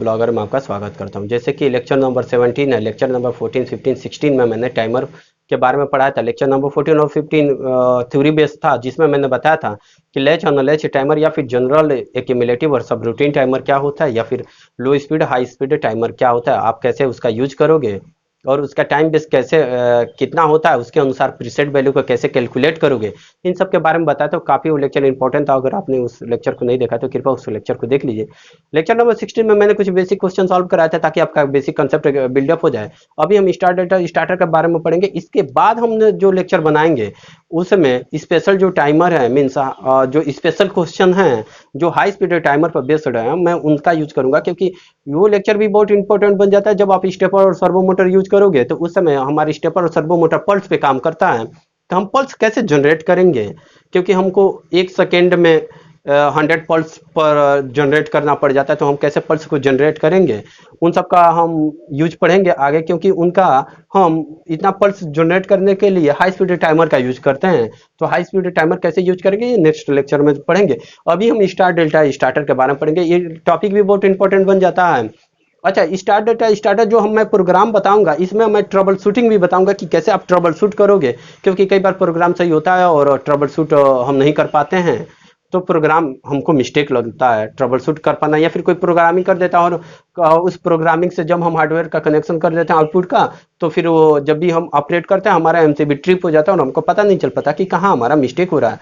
Blogger में आपका स्वागत करता हूं। जैसे कि लेक्चर नंबर 17 है, लेक्चर नंबर 14, 15, 16 में मैंने टाइमर के बारे में पढ़ाया था। लेक्चर नंबर 14 और 15 थ्योरी बेस्ड था, जिसमें मैंने बताया था कि लैच अनलैच टाइमर या फिर जनरल एक्यूमुलेटिव और सब रूटीन टाइमर क्या होता है, या फिर लो स्पीड हाई स्पीड टाइमर क्या होता है, आप कैसे उसका यूज करोगे और उसका टाइम बेस कैसे कितना होता है, उसके अनुसार प्रीसेट वैल्यू को कैसे कैलकुलेट करोगे, इन सब के बारे में बताया। तो काफी वो लेक्चर इंपॉर्टेंट था। अगर आपने उस लेक्चर को नहीं देखा तो कृपया उस लेक्चर को देख लीजिए। लेक्चर नंबर 16 में मैंने कुछ बेसिक क्वेश्चन सॉल्व कराया था ताकि आपका बेसिक कंसेप्ट बिल्डअप हो जाए। अभी हम स्टार डेल्टा स्टार्टर के बारे में पढ़ेंगे। इसके बाद हम जो लेक्चर बनाएंगे उसमें स्पेशल जो टाइमर है, मीन्स जो स्पेशल क्वेश्चन है जो हाई स्पीड टाइमर पर बेस्ड है, मैं उनका यूज करूंगा, क्योंकि वो लेक्चर भी बहुत इंपॉर्टेंट बन जाता है। जब आप स्टेपर और सर्वो मोटर यूज करोगे तो उस समय हमारे स्टेपर और सर्वो मोटर पल्स पे काम करता है। तो हम पल्स कैसे जनरेट करेंगे, क्योंकि हमको 1 सेकेंड में 100 पल्स पर जनरेट करना पड़ जाता है, तो हम कैसे पल्स को जनरेट करेंगे, उन सब का हम यूज पढ़ेंगे आगे। क्योंकि उनका हम इतना पल्स जनरेट करने के लिए हाई स्पीड टाइमर का यूज करते हैं। तो हाई स्पीड टाइमर कैसे यूज करेंगे ये नेक्स्ट लेक्चर में पढ़ेंगे। अभी हम स्टार डेल्टा स्टार्टर के बारे में पढ़ेंगे। ये टॉपिक भी बहुत इंपॉर्टेंट बन जाता है। अच्छा, स्टार डेल्टा स्टार्टर जो हम मैं प्रोग्राम बताऊंगा, इसमें मैं ट्रबल शूटिंग भी बताऊंगा कि कैसे आप ट्रबल शूट करोगे, क्योंकि कई बार प्रोग्राम सही होता है और ट्रबल शूट हम नहीं कर पाते हैं, तो प्रोग्राम हमको मिस्टेक लगता है ट्रबल शूट कर पाना, या फिर कोई प्रोग्रामिंग कर देता है और उस प्रोग्रामिंग से जब हम हार्डवेयर का कनेक्शन कर देते हैं आउटपुट का, तो फिर वो जब भी हम ऑपरेट करते हैं हमारा एमसीबी ट्रिप हो जाता है और हमको पता नहीं चल पाता कि कहाँ हमारा मिस्टेक हो रहा है।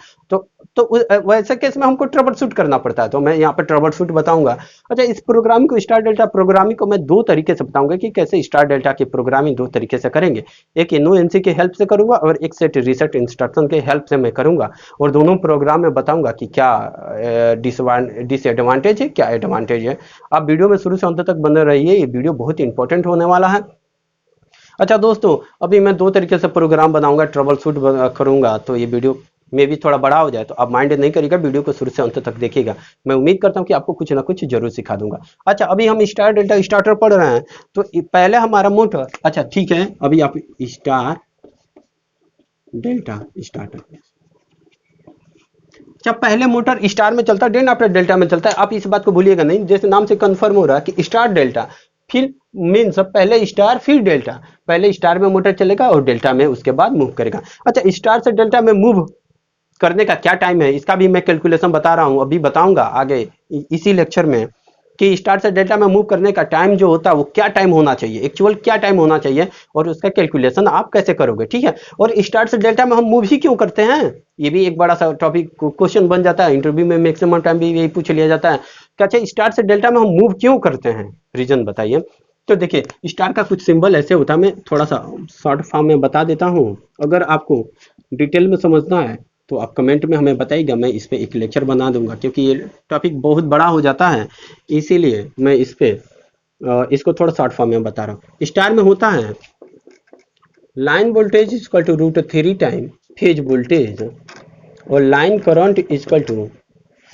वैसे केस में हमको ट्रबल शूट करना पड़ता है, तो मैं यहाँ पे ट्रबल शूट बताऊंगा। अच्छा, इस प्रोग्रामिंग को स्टार डेल्टा प्रोग्रामिंग को मैं दो तरीके से बताऊंगा कि कैसे स्टार डेल्टा की प्रोग्रामिंग दो तरीके से करेंगे। एक नो एनसी की हेल्प से करूंगा और एक सेट रीसेट इंस्ट्रक्शन के हेल्प से मैं करूंगा, और दोनों प्रोग्राम में बताऊंगा कि क्या डिसएडवांटेज है क्या एडवांटेज है। आप वीडियो में शुरू से अंत तक बने रहिए, ये वीडियो बहुत इंपॉर्टेंट होने वाला है। अच्छा दोस्तों, अभी मैं दो तरीके से प्रोग्राम बनाऊंगा, ट्रबल शूट करूंगा, तो ये वीडियो में भी थोड़ा बड़ा हो जाए तो आप माइंड नहीं करिएगा, वीडियो को शुरू से अंत तक देखिएगा। मैं उम्मीद करता हूं कि आपको कुछ ना कुछ जरूर सिखा दूंगा। अच्छा, अभी हम स्टार डेल्टा स्टार्टर पढ़ रहे हैं, तो पहले हमारा मोटर, अच्छा ठीक है, अभी आप स्टार डेल्टा स्टार्टर, जब पहले मोटर स्टार में चलता है देन आफ्टर डेल्टा में चलता है। आप इस बात को भूलिएगा नहीं, जैसे नाम से कंफर्म हो रहा है कि स्टार डेल्टा, फिर मीन्स पहले स्टार फिर डेल्टा, पहले स्टार में मोटर चलेगा और डेल्टा में उसके बाद मूव करेगा। अच्छा, स्टार से डेल्टा में मूव करने का क्या टाइम है, इसका भी मैं कैलकुलेशन बता रहा हूं, अभी बताऊंगा आगे इसी लेक्चर में कि स्टार से डेल्टा में मूव करने का टाइम जो होता है वो क्या टाइम होना चाहिए, एक्चुअल क्या टाइम होना चाहिए, और उसका कैलकुलेशन आप कैसे करोगे, ठीक है। और स्टार से डेल्टा में हम मूव ही क्यों करते हैं, ये भी एक बड़ा सा टॉपिक क्वेश्चन बन जाता है। इंटरव्यू में मैक्सिमम टाइम भी यही पूछ लिया जाता है कि अच्छा स्टार से डेल्टा में हम मूव क्यों करते हैं, रीजन बताइए। तो देखिए, स्टार का कुछ सिंबल ऐसे होता है, मैं थोड़ा सा शॉर्ट फॉर्म में बता देता हूँ। अगर आपको डिटेल में समझना है तो आप कमेंट में हमें बताइएगा, मैं इस पे एक लेक्चर बना दूंगा, क्योंकि ये टॉपिक बहुत बड़ा हो जाता है, इसीलिए मैं इस पे इसको थोड़ा शॉर्ट फॉर्म में बता रहा हूँ। स्टार में होता है line voltage equal to √3 time phase voltage, और line current equal to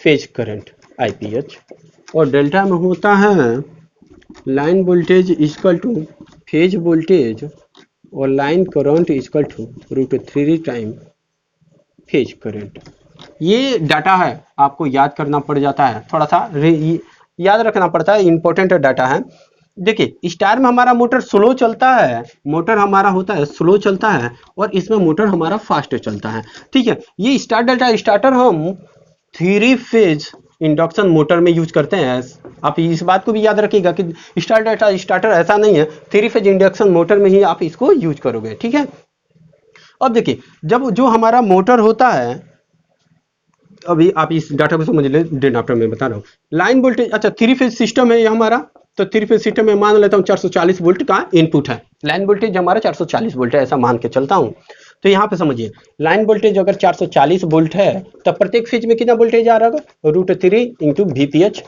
phase current IPH, और डेल्टा में होता है line voltage equal to phase voltage और line current equal to √3 time phase current. ये डाटा है, आपको याद करना पड़ जाता है, थोड़ा सा याद रखना पड़ता है, इंपॉर्टेंट डाटा है। देखिए, स्टार में हमारा मोटर स्लो चलता है, मोटर हमारा होता है स्लो चलता है, और इसमें मोटर हमारा फास्ट चलता है, ठीक है। ये स्टार डेल्टा स्टार्टर हम 3 फेज इंडक्शन मोटर में यूज करते हैं। आप इस बात को भी याद रखिएगा कि स्टार डेल्टा स्टार्टर ऐसा नहीं है, 3 फेज इंडक्शन मोटर में ही आप इसको यूज करोगे, ठीक है। अब देखिए, जब जो हमारा मोटर होता है, अभी आप इस डाटा को समझ ले, देन आफ्टर मैं बता रहा हूँ। लाइन वोल्टेज, अच्छा 3 फेज सिस्टम है ये हमारा, तो 3 फेज सिस्टम में मान लेता हूँ 440 वोल्ट का इनपुट है, लाइन वोल्टेज हमारा 440 वोल्ट है, ऐसा मान के चलता हूँ। तो यहाँ पे समझिए, लाइन वोल्टेज अगर 440 वोल्ट है तो प्रत्येक फेज में कितना वोल्टेज आ रहा होगा, √3 इंटू VPH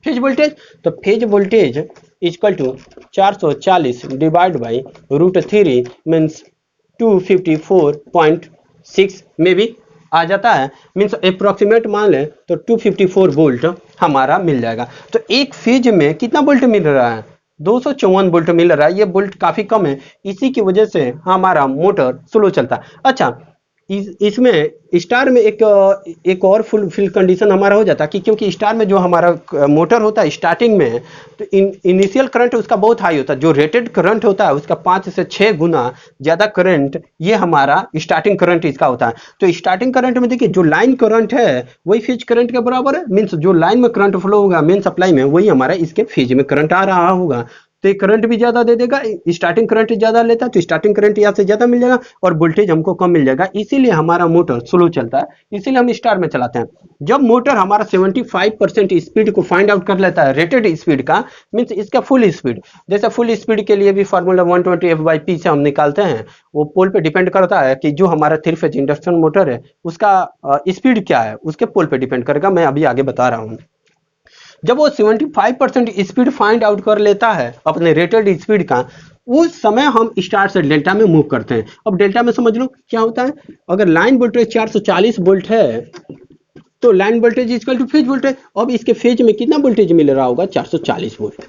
फेज वोल्टेज। तो phase voltage equal to 440 divide by √3 means 254.6 में भी आ जाता है, मीन्स अप्रोक्सीमेट मान लें तो 254 वोल्ट हमारा मिल जाएगा। तो एक फेज में कितना वोल्ट मिल रहा है, 254 वोल्ट मिल रहा है। ये वोल्ट काफी कम है, इसी की वजह से हमारा मोटर स्लो चलता है। अच्छा, इसमें स्टार में एक और फुलफिल कंडीशन हमारा हो जाता है कि क्योंकि स्टार में जो हमारा मोटर होता है स्टार्टिंग में, तो इनिशियल करंट उसका बहुत हाई होता है, जो रेटेड करंट होता है उसका 5 से 6 गुना ज़्यादा करंट ये हमारा स्टार्टिंग करंट इसका होता है। तो स्टार्टिंग करंट में देखिए जो लाइन करंट है वही फेज करंट के बराबर है, मीन्स जो लाइन में करंट फ्लो होगा मेन सप्लाई में वही हमारा इसके फेज में करंट आ रहा होगा, तो ये करंट भी ज्यादा दे देगा, स्टार्टिंग करंट ज्यादा लेता है तो स्टार्टिंग करंट यहाँ से ज्यादा मिल जाएगा और वोल्टेज हमको कम मिल जाएगा, इसीलिए हमारा मोटर स्लो चलता है, इसीलिए हम स्टार में चलाते हैं। जब मोटर हमारा 75% स्पीड को फाइंड आउट कर लेता है रेटेड स्पीड का, मीन्स इसका फुल स्पीड, जैसे फुल स्पीड के लिए भी फार्मूला 120F/P से हम निकालते हैं, वो पोल पे डिपेंड करता है कि जो हमारा 3 फेज इंडक्शन मोटर है उसका स्पीड क्या है, उसके पोल पे डिपेंड करेगा, मैं अभी आगे बता रहा हूँ। जब वो 75% स्पीड फाइंड आउट कर लेता है अपने रेटेड स्पीड का, उस समय हम स्टार से डेल्टा में मूव करते हैं। अब डेल्टा में समझ लो क्या होता है, अगर लाइन वोल्टेज 440 वोल्ट है तो line voltage equal to phase voltage, अब इसके फेज में कितना वोल्टेज मिल रहा होगा 440 वोल्ट।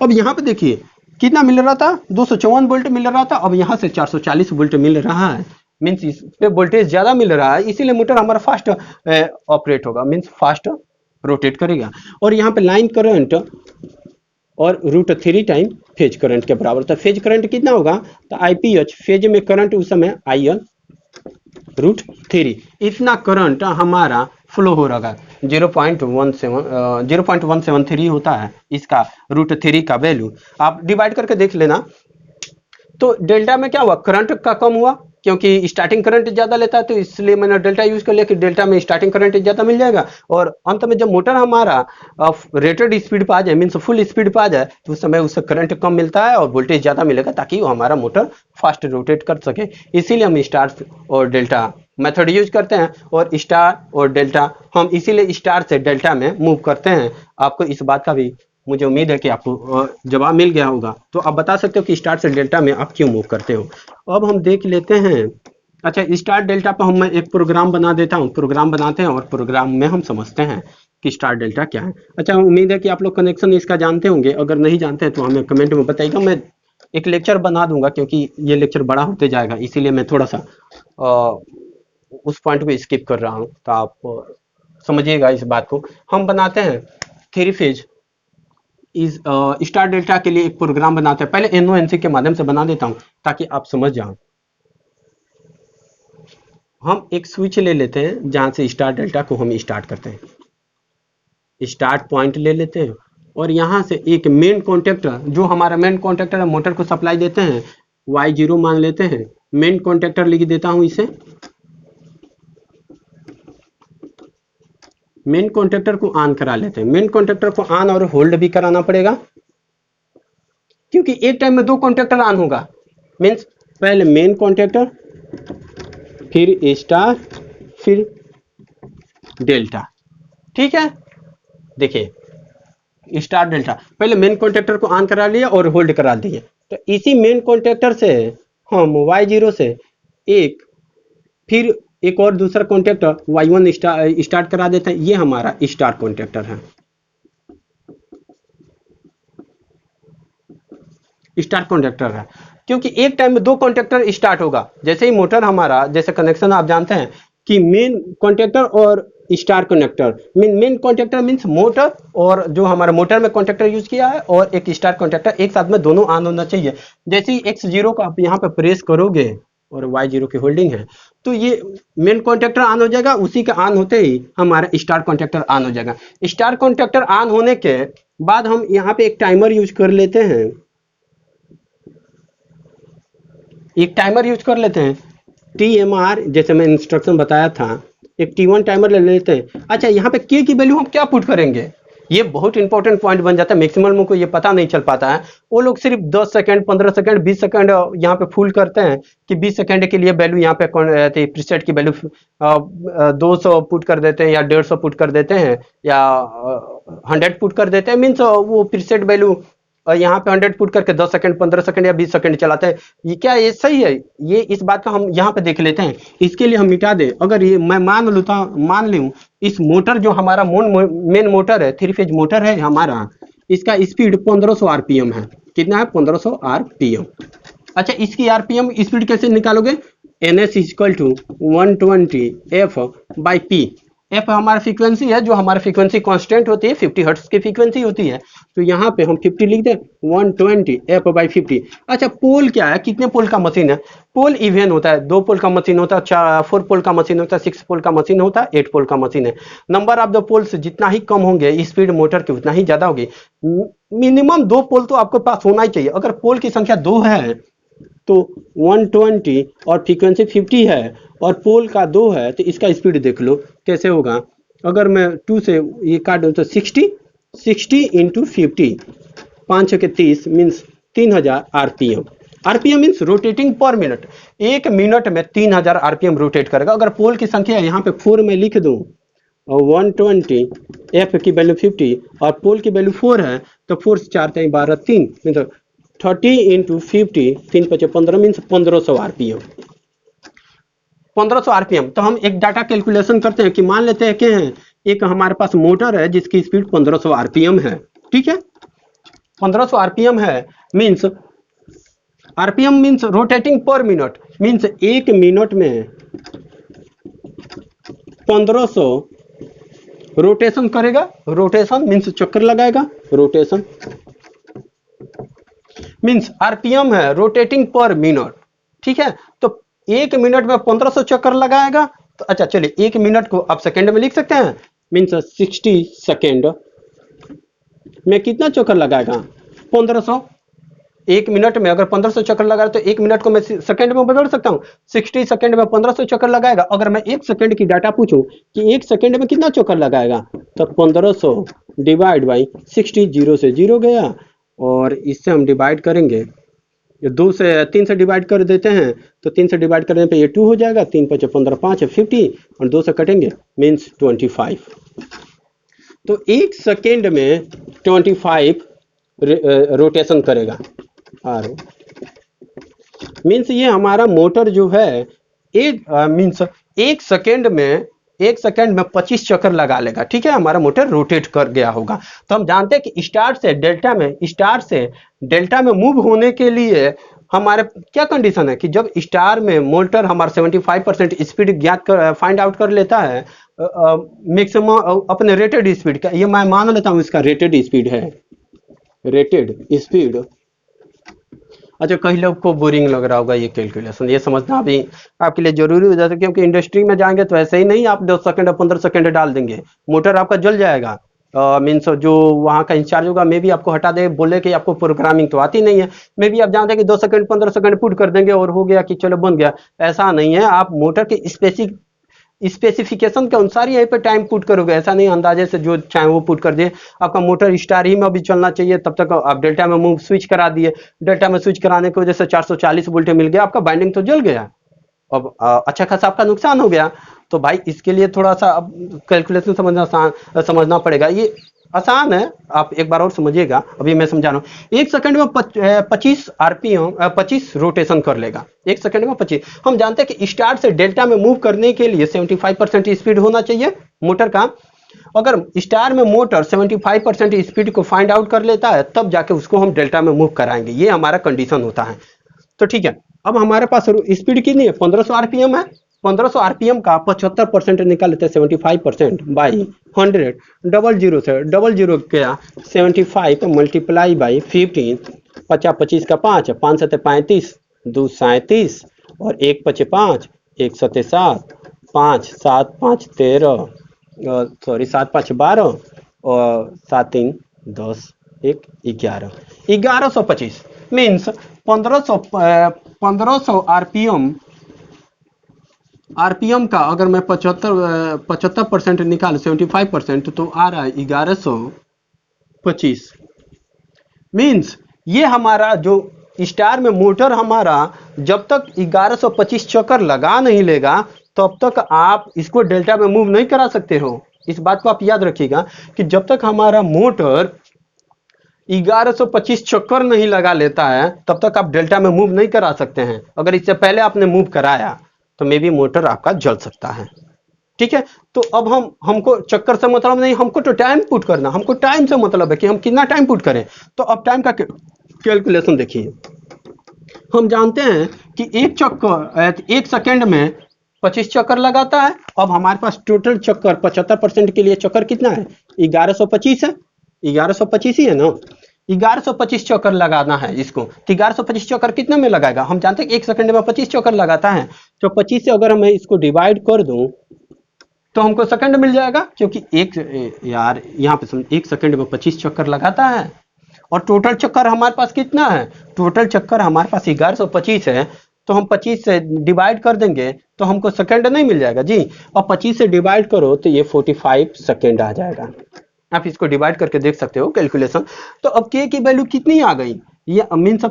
अब यहाँ पे देखिए कितना मिल रहा था 254 वोल्ट मिल रहा था, अब यहाँ से 440 वोल्ट मिल रहा है, मीन्स इस पे वोल्टेज ज्यादा मिल रहा है, इसीलिए मोटर हमारा फास्ट ऑपरेट होगा, मीन्स फास्ट रोटेट करेगा। और यहाँ पे लाइन करंट और √3 टाइम फेज करंट के बराबर, तो फेज करंट कितना होगा, तो IPH फेज में करंट उस समय IL √3, इतना करंट हमारा फ्लो हो रहा है। 0.173 होता है इसका √3 का वैल्यू, आप डिवाइड करके देख लेना। तो डेल्टा में क्या हुआ, करंट का कम हुआ क्योंकि स्टार्टिंग करंट ज्यादा लेता है, तो इसलिए मैंने डेल्टा यूज कर लिया कि डेल्टा में स्टार्टिंग करंट ज्यादा मिल जाएगा, और अंत में जब मोटर हमारा रेटेड स्पीड पर आ जाए, मीन्स फुल स्पीड पर आ जाए, तो उस समय उससे करंट कम मिलता है और वोल्टेज ज्यादा मिलेगा ताकि वो हमारा मोटर फास्ट रोटेट कर सके, इसीलिए हम स्टार और डेल्टा मेथड यूज करते हैं। और स्टार और डेल्टा हम इसीलिए स्टार से डेल्टा में मूव करते हैं। आपको इस बात का भी मुझे उम्मीद है कि आपको जवाब मिल गया होगा, तो आप बता सकते हो कि स्टार से डेल्टा में आप क्यों मूव करते हो। अब हम देख लेते हैं, अच्छा स्टार डेल्टा पर हम मैं एक प्रोग्राम बना देता हूँ, प्रोग्राम बनाते हैं और प्रोग्राम में हम समझते हैं कि स्टार डेल्टा क्या है। अच्छा उम्मीद है कि आप लोग कनेक्शन इसका जानते होंगे, अगर नहीं जानते हैं तो हमें कमेंट में बताइएगा, मैं एक लेक्चर बना दूंगा क्योंकि ये लेक्चर बड़ा होते जाएगा, इसीलिए मैं थोड़ा सा उस पॉइंट को स्किप कर रहा हूँ, तो आप समझिएगा इस बात को। हम बनाते हैं 3 फेज इस स्टार डेल्टा के लिए एक प्रोग्राम बनाते हैं, पहले NONC के माध्यम से बना देता हूं ताकि आप समझ जाओ। हम एक स्विच ले लेते हैं जहां से स्टार डेल्टा को हम स्टार्ट करते हैं, स्टार्ट पॉइंट ले लेते हैं और यहां से एक मेन कॉन्टेक्टर, जो हमारा मेन कॉन्टेक्टर है मोटर को सप्लाई देते हैं, Y0 मान लेते हैं, मेन कॉन्टेक्टर लिख देता हूं इसे, मेन कॉन्टेक्टर को ऑन करा लेते हैं। मेन कॉन्टेक्टर को ऑन और होल्ड भी कराना पड़ेगा क्योंकि एक टाइम में 2 कॉन्टेक्टर ऑन होगा, मीन्स पहले मेन कॉन्टेक्टर फिर स्टार फिर डेल्टा, ठीक है। देखिए स्टार डेल्टा, पहले मेन कॉन्टेक्टर को ऑन करा लिया और होल्ड करा दिए, तो इसी मेन कॉन्टेक्टर से हम Y0 से फिर एक और दूसरा कॉन्टेक्टर Y1 स्टार्ट करा देते हैं, ये हमारा स्टार कॉन्टेक्टर है, स्टार कॉन्टेक्टर है, क्योंकि एक टाइम में 2 कॉन्टेक्टर स्टार्ट होगा। जैसे ही मोटर हमारा, जैसे कनेक्शन आप जानते हैं कि मेन कॉन्टेक्टर और star connector, main contactor means motor, और जो हमारा मोटर में कॉन्टेक्टर यूज किया है और एक स्टार कॉन्टेक्टर, एक साथ में दोनों ऑन होना चाहिए। जैसे ही X0 को आप यहाँ पे प्रेस करोगे और Y0 की होल्डिंग है तो ये मेन कॉन्टेक्टर ऑन हो जाएगा, उसी के ऑन होते ही हमारा स्टार कॉन्टेक्टर ऑन हो जाएगा। स्टार कॉन्टेक्टर ऑन होने के बाद हम यहाँ पे एक टाइमर यूज कर लेते हैं, एक टाइमर यूज कर लेते हैं TMR, जैसे मैं इंस्ट्रक्शन बताया था, एक T1 टाइमर ले लेते हैं। अच्छा यहाँ पे K की वैल्यू हम क्या पुट करेंगे, ये बहुत इंपॉर्टेंट पॉइंट बन जाता है, मैक्सिमम को ये पता नहीं चल पाता है। वो लोग सिर्फ 10 सेकंड 15 सेकंड 20 सेकंड यहाँ पे फुल करते हैं कि 20 सेकंड के लिए वैल्यू यहाँ पे प्रीसेट की वैल्यू 200 पुट कर देते हैं या 150 पुट कर देते हैं या 100 पुट कर देते हैं, मीन्स वो प्रीसेट वैल्यू यहाँ पे 100 पुट करके 10 सेकंड 15 सेकंड या 20 सेकंड चलाते हैं। ये क्या ये सही है, ये इस बात का हम यहाँ पे देख लेते हैं। इसके लिए हम मिटा दें, अगर ये मैं मान लूँ इस मोटर जो हमारा मेन मोटर है, 3 फेज मोटर है हमारा, इसका स्पीड 1500 RPM है। कितना है 1500 RPM। अच्छा इसकी RPM स्पीड कैसे निकालोगे, N S equal to 120 F by P. F हमारा फ्रीक्वेंसी है, जो हमारा फ्रीक्वेंसी कांस्टेंट होती है, 50 हर्ट्ज की फ्रीक्वेंसी होती है, तो यहाँ पे हम 50 लिख दें, 120 एफ बाई 50। अच्छा पोल क्या है, कितने पोल का मशीन है? पोल इवन होता है, 2 पोल का मशीन होता है, 4 पोल का मशीन होता है, 6 पोल का मशीन होता है, 8 पोल का मशीन है। नंबर ऑफ द पोल्स जितना ही कम होंगे स्पीड मोटर की उतना ही ज्यादा होगी। मिनिमम 2 पोल तो आपके पास होना ही चाहिए। अगर पोल की संख्या 2 है तो 120 और फ्रीक्वेंसी 50 है और पोल का 2 है, तो इसका स्पीड देख लो कैसे होगा। अगर मैं 2 से ये काट दूँ तो 60 इंटू 50, 5 6 के 30 means 3000 RPM. RPM means rotating पर मिनट। 1 मिनट में 3000 आरपीएम रोटेट करेगा। अगर पोल की संख्या यहाँ पे 4 में लिख दूँ और 120 एफ की वैल्यू 50 और पोल की वैल्यू 4 है, तो 4 से 4 3 12 3 means 30 into 50, 3 5 15 means 1500 RPM. 1500 RPM. तो हम एक डाटा कैलकुलेशन करते हैं कि मान लेते हैं कि एक हमारे पास मोटर है जिसकी स्पीड 1500 आरपीएम है, ठीक है। 1500 आरपीएम है मीन्स, आरपीएम मीन्स रोटेटिंग पर मिनट, मीन्स 1 मिनट में 1500 रोटेशन करेगा। रोटेशन मीन्स चक्कर लगाएगा, रोटेशन मीन्स आरपीएम है रोटेटिंग पर मिनट, ठीक है। तो 1 मिनट में 1500 चक्कर लगाएगा। तो अच्छा चलिए 1 मिनट को आप सेकंड में लिख सकते हैं, मीन्स 60 सेकेंड में कितना चक्कर लगाएगा? 1500। 1 मिनट में अगर 1500 चक्कर लगाए तो 1 मिनट को मैं सेकंड में बदल सकता हूँ। 60 सेकंड में 1500 चक्कर लगाएगा। अगर मैं 1 सेकंड की डाटा पूछूं कि 1 सेकंड में कितना चक्कर लगाएगा, तो 1500 डिवाइड बाई 60, 0 से 0 गया और इससे हम डिवाइड करेंगे, 2 से 3 से डिवाइड कर देते हैं तो 3 से डिवाइड करने पे ये 2 हो जाएगा, 3 5 15 5 50 और 2 से कटेंगे मीन्स 25। तो 1 सेकेंड में 25 रोटेशन करेगा। आर मीन्स ये हमारा मोटर जो है मीन्स 1 सेकेंड में 25 चक्कर लगा लेगा, ठीक है। हमारा मोटर रोटेट कर गया होगा। तो हम जानते हैं कि स्टार से डेल्टा में मूव होने के लिए हमारे क्या कंडीशन है कि जब स्टार में मोटर हमारा 75% स्पीड ज्ञात कर फाइंड आउट कर लेता है, मैक्सिमम अपने रेटेड स्पीड का, ये मैं मान लेता हूँ इसका रेटेड स्पीड है, रेटेड स्पीड। अच्छा कई लोग को बोरिंग लग रहा होगा ये कैलकुलेशन, ये समझना भी आपके लिए जरूरी हो जाता है, क्योंकि इंडस्ट्री में जाएंगे तो ऐसे ही नहीं आप 10 सेकंड 15 सेकंड डाल देंगे, मोटर आपका जल जाएगा। मीन्स जो वहाँ का इंचार्ज होगा मे भी आपको हटा दे, बोले कि आपको प्रोग्रामिंग तो आती नहीं है, मे भी आप जानते हैं कि 2 सेकंड 15 सेकंड पुट कर देंगे और हो गया कि चलो बन गया। ऐसा नहीं है, आप मोटर के स्पेसिफिकेशन के अनुसार यहीं पे टाइम पुट करोगे, ऐसा नहीं अंदाजे से जो चाहे वो पुट कर दिए। आपका मोटर स्टार ही में अभी चलना चाहिए, तब तक आप डेल्टा में मूव स्विच करा दिए, डेल्टा में स्विच कराने की वजह से 440 वोल्ट मिल गया, आपका बाइंडिंग तो जल गया, अब अच्छा खासा आपका नुकसान हो गया। तो भाई इसके लिए थोड़ा सा अब कैलकुलेशन समझना पड़ेगा। ये आसान है, आप एक बार और समझिएगा, अभी मैं समझा रहा हूँ। 1 सेकंड में 25 आरपीएम 25 रोटेशन कर लेगा, 1 सेकंड में 25। हम जानते हैं कि स्टार से डेल्टा में मूव करने के लिए 75% स्पीड होना चाहिए मोटर का। अगर स्टार में मोटर 75% स्पीड को फाइंड आउट कर लेता है, तब जाके उसको हम डेल्टा में मूव कराएंगे, ये हमारा कंडीशन होता है। तो ठीक है, अब हमारे पास स्पीड कितनी है? 1500 आरपीएम है। 1500 आरपीएम का 75% निकाल लेते हैं, 75% बाई 100, 00 से 00 गया 75 मल्टीप्लाई बाई 15, 50 25 का 5, 5 7 35, 2 37 और 1 5 5, 1 7 7, 5 7 5 13, सॉरी 7 5 12 और 7 3 10, 1 11, 1125 मीन्स 1500 आरपीएम का अगर मैं 75% निकाल 75% तो आ रहा है 1125। मीन्स ये हमारा जो स्टार में मोटर हमारा जब तक 1125 चक्कर लगा नहीं लेगा तब तक आप इसको डेल्टा में मूव नहीं करा सकते हो। इस बात को आप याद रखिएगा कि जब तक हमारा मोटर 1125 चक्कर नहीं लगा लेता है तब तक आप डेल्टा में मूव नहीं करा सकते हैं। अगर इससे पहले आपने मूव कराया तो मे बी मोटर आपका जल सकता है, ठीक है। तो अब हमको चक्कर से मतलब नहीं, हमको तो टाइम पुट करना, हमको टाइम से मतलब है कि हम कितना टाइम पुट करें। तो अब टाइम का कैलकुलेशन देखिए, हम जानते हैं कि एक चक्कर 1 सेकंड में 25 चक्कर लगाता है। अब हमारे पास टोटल चक्कर 75% के लिए चक्कर कितना है, 1125 है, 1125 ही है ना, 1125 चक्कर लगाना है इसको। तो 1125 चक्कर कितने में लगाएगा, हम जानते हैं 1 सेकंड में 25 चक्कर लगाता है, तो 25 से अगर मैं इसको डिवाइड कर दूं तो हमको सेकंड मिल जाएगा, क्योंकि यार यहाँ पे समझ 1 सेकंड में 25 चक्कर लगाता है और टोटल चक्कर हमारे पास कितना है, टोटल चक्कर हमारे पास 1125 है, तो हम 25 से डिवाइड कर देंगे तो हमको सेकंड नहीं मिल जाएगा जी, और 25 से डिवाइड करो तो ये 45 सेकंड आ जाएगा। आप इसको डिवाइड करके देख सकते हो कैलकुलेशन। तो अब के की वैल्यू कितनी आ गई, ये मीन्स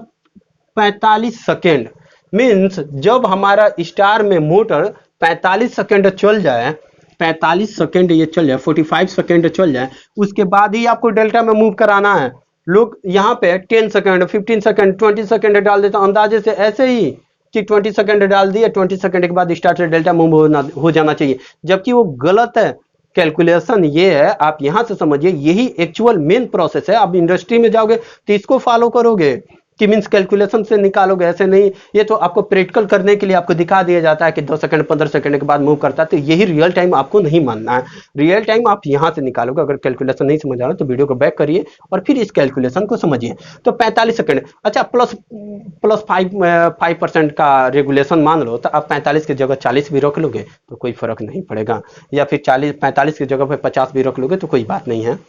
45 सेकेंड। मीन्स जब हमारा स्टार में मोटर 45 सेकेंड चल जाए, 45 सेकेंड ये चल जाए, 45 सेकेंड चल जाए, उसके बाद ही आपको डेल्टा में मूव कराना है। लोग यहाँ पे 10 सेकेंड, 15 सेकेंड, 20 सेकेंड डाल देते हैं अंदाजे से, ऐसे ही कि 20 सेकेंड डाल दिए, 20 सेकेंड के बाद स्टार्ट से डेल्टा मूव हो जाना चाहिए, जबकि वो गलत है। कैलकुलेशन ये है, आप यहां से समझिए, यही एक्चुअल मेन प्रोसेस है। आप इंडस्ट्री में जाओगे तो इसको फॉलो करोगे कि मीन्स कैलकुलेशन से निकालोगे, ऐसे नहीं। ये तो आपको प्रैक्टिकल करने के लिए आपको दिखा दिया जाता है कि 2 सेकंड 15 सेकंड के बाद मूव करता है, तो यही रियल टाइम आपको नहीं मानना है। रियल टाइम आप यहां से निकालोगे। अगर कैलकुलेशन नहीं समझ आ रहा तो वीडियो को बैक करिए और फिर इस कैलकुलेशन को समझिए। तो 45 सेकंड, अच्छा प्लस 5% का रेगुलेशन मान लो, तो आप 45 की जगह 40 भी रख लोगे तो कोई फर्क नहीं पड़ेगा, या फिर 45 की जगह पे 50 भी रख लोगे तो कोई बात नहीं है।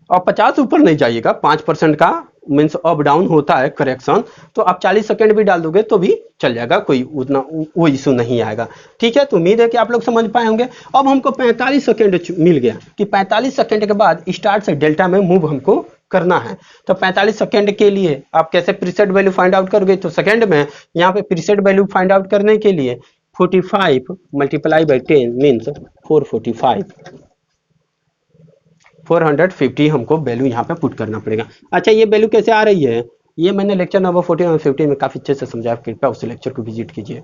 और 50 ऊपर नहीं जाइएगा, 5% का मीन्स अप डाउन होता है करेक्शन, तो आप 40 सेकंड भी डाल दोगे तो भी चल जाएगा, कोई उतना वो इशू नहीं आएगा। ठीक है, तो उम्मीद है कि आप लोग समझ पाए होंगे। अब हमको 45 सेकंड मिल गया कि 45 सेकंड के बाद स्टार्ट से डेल्टा में मूव हमको करना है। तो 45 सेकंड के लिए आप कैसे प्रीसेट वैल्यू फाइंड आउट करोगे, तो सेकंड में यहाँ पे प्रीसेट वैल्यू फाइंड आउट करने के लिए 45 मल्टीप्लाई बाई 10 मीन्स 450 हमको वैल्यू यहाँ पे पुट करना पड़ेगा। अच्छा, ये वैल्यू कैसे आ रही है, ये मैंने लेक्चर नंबर 14 और 15 में काफी अच्छे से समझाया, कृपया उस लेक्चर को विजिट कीजिए।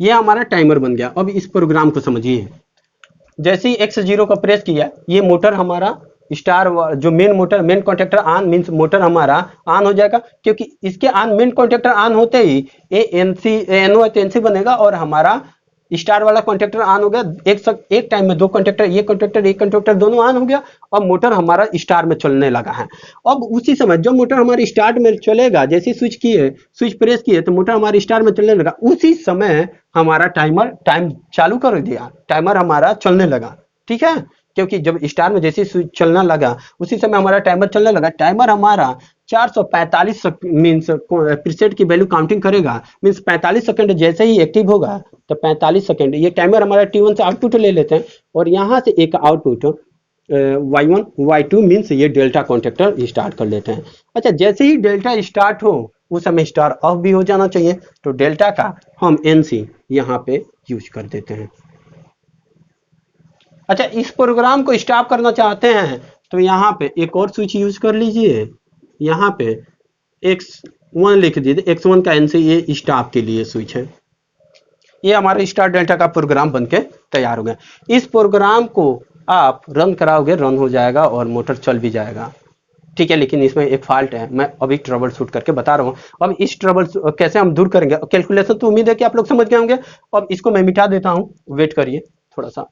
ये हमारा टाइमर बन गया। अब इस प्रोग्राम को समझिए। जैसे ही X0 का प्रेस किया, ये मोटर हमारा स्टार जो main motor, main contactor on means motor हमारा ऑन हो जाएगा, क्योंकि इसके ऑन मेन कॉन्टेक्टर ऑन होते ही NO बनेगा और हमारा स्टार वाला कॉन्टेक्टर ऑन हो गया। एक टाइम में 2 कॉन्टेक्टर, ये कॉन्टेक्टर एक कॉन्टेक्टर दोनों ऑन हो गया और मोटर हमारा स्टार में चलने लगा है। अब उसी समय जब मोटर हमारी स्टार्ट में चलेगा, जैसे स्विच प्रेस किए तो मोटर हमारी स्टार में चलने लगा, उसी समय हमारा टाइम चालू कर दिया, टाइमर हमारा चलने लगा। ठीक है, क्योंकि जब स्टार में जैसे स्विच चलना लगा उसी समय हमारा टाइमर चलने लगा। टाइमर हमारा 445 मीन्स प्रीसेट की वैल्यू काउंटिंग करेगा, मीन्स 45 सेकंड जैसे ही एक्टिव होगा तो 45 सेकंड ये टाइमर हमारा T1 से आउटपुट ले लेते हैं और यहाँ से एक आउटपुट Y1 Y2 मीन्स ये डेल्टा कॉन्टेक्टर स्टार्ट कर लेते हैं। अच्छा, जैसे ही डेल्टा स्टार्ट हो उस समय स्टार ऑफ भी हो जाना चाहिए, तो डेल्टा का हम NC यहाँ पे यूज कर देते हैं। अच्छा, इस प्रोग्राम को स्टॉप करना चाहते हैं तो यहाँ पे एक और स्विच यूज कर लीजिए, यहाँ पे X1 लिख दीजिए, X1 का NC ये स्टॉप के लिए स्विच है। ये हमारे स्टार डेल्टा का प्रोग्राम बनके तैयार हो गया। इस प्रोग्राम को आप रन कराओगे, रन हो जाएगा और मोटर चल भी जाएगा। ठीक है, लेकिन इसमें एक फॉल्ट है, मैं अभी ट्रबल शूट करके बता रहा हूँ। अब इस ट्रबल कैसे हम दूर करेंगे, कैलकुलेशन तो उम्मीद है कि आप लोग समझ गए होंगे। अब इसको मैं मिटा देता हूँ, वेट करिए थोड़ा सा।